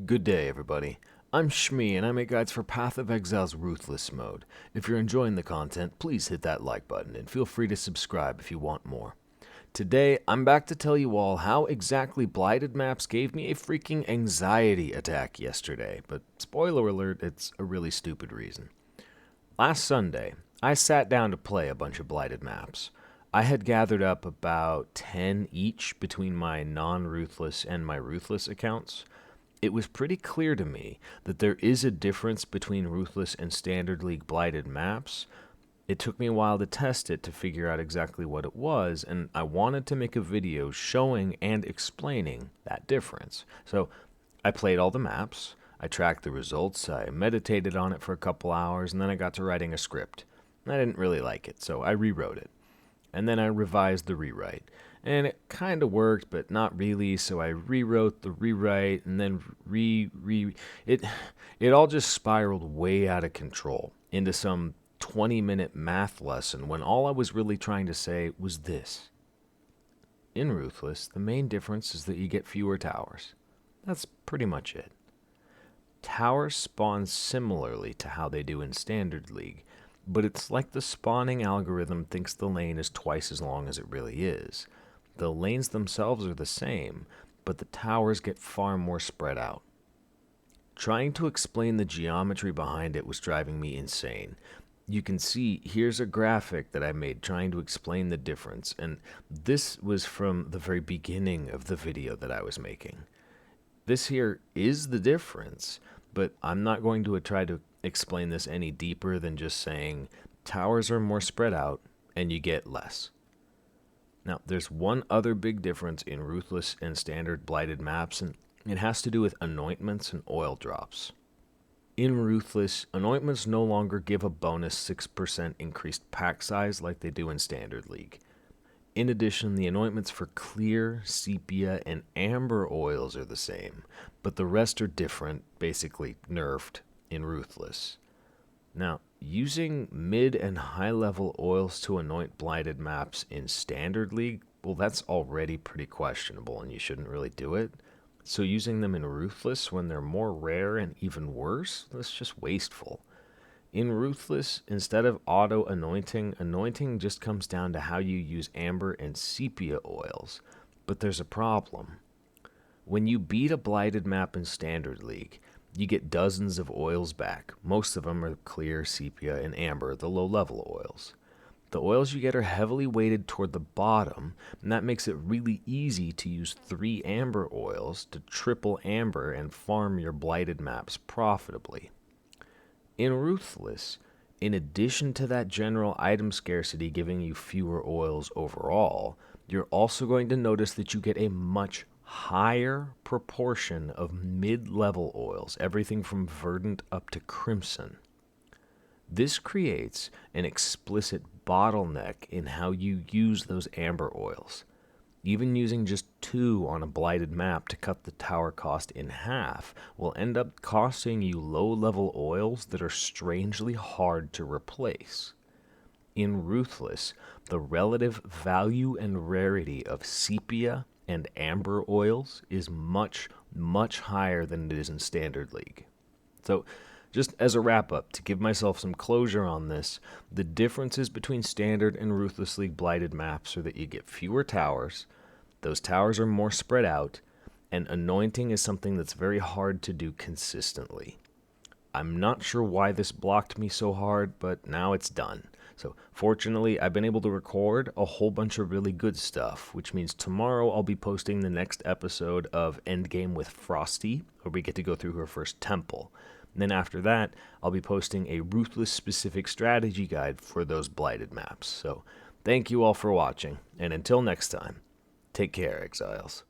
Good day, everybody. I'm Shmi, and I make guides for Path of Exile's Ruthless mode. If you're enjoying the content, please hit that like button, and feel free to subscribe if you want more. Today, I'm back to tell you all how exactly Blighted maps gave me a freaking anxiety attack yesterday, but spoiler alert, it's a really stupid reason. Last Sunday, I sat down to play a bunch of Blighted maps. I had gathered up about 10 each between my non-Ruthless and my Ruthless accounts. It was pretty clear to me that there is a difference between Ruthless and Standard League Blighted maps. It took me a while to test it to figure out exactly what it was, and I wanted to make a video showing and explaining that difference. So I played all the maps, I tracked the results, I meditated on it for a couple hours, and then I got to writing a script. I didn't really like it, so I rewrote it. And then I revised the rewrite. And it kind of worked, but not really, so I rewrote the rewrite, and then it all just spiraled way out of control into some 20-minute math lesson when all I was really trying to say was this. In Ruthless, the main difference is that you get fewer towers. That's pretty much it. Towers spawn similarly to how they do in Standard League, but it's like the spawning algorithm thinks the lane is twice as long as it really is. The lanes themselves are the same, but the towers get far more spread out. Trying to explain the geometry behind it was driving me insane. You can see, here's a graphic that I made trying to explain the difference, and this was from the very beginning of the video that I was making. This here is the difference, but I'm not going to try to explain this any deeper than just saying towers are more spread out and you get less. Now, there's one other big difference in Ruthless and Standard Blighted maps, and it has to do with anointments and oil drops. In Ruthless, anointments no longer give a bonus 6% increased pack size like they do in Standard League. In addition, the anointments for clear, sepia, and amber oils are the same, but the rest are different, basically nerfed, in Ruthless. Now, using mid and high level oils to anoint Blighted maps in Standard League, well, that's already pretty questionable and you shouldn't really do it. So using them in Ruthless when they're more rare and even worse, that's just wasteful. In Ruthless, instead of auto anointing, anointing just comes down to how you use amber and sepia oils. But there's a problem. When you beat a Blighted map in Standard League, you get dozens of oils back. Most of them are clear, sepia, and amber, the low-level oils. The oils you get are heavily weighted toward the bottom, and that makes it really easy to use 3 amber oils to triple amber and farm your Blighted maps profitably. In Ruthless, in addition to that general item scarcity giving you fewer oils overall, you're also going to notice that you get a much higher proportion of mid-level oils, everything from verdant up to crimson. This creates an explicit bottleneck in how you use those amber oils. Even using just 2 on a Blighted map to cut the tower cost in half will end up costing you low-level oils that are strangely hard to replace. In Ruthless, the relative value and rarity of sepia and amber oils is much, much higher than it is in Standard League. So, just as a wrap-up, to give myself some closure on this, the differences between Standard and Ruthless League Blighted maps are that you get fewer towers, those towers are more spread out, and anointing is something that's very hard to do consistently. I'm not sure why this blocked me so hard, but now it's done. So fortunately, I've been able to record a whole bunch of really good stuff, which means tomorrow I'll be posting the next episode of Endgame with Frosty, where we get to go through her first temple. And then after that, I'll be posting a Ruthless-specific strategy guide for those Blighted maps. So thank you all for watching, and until next time, take care, Exiles.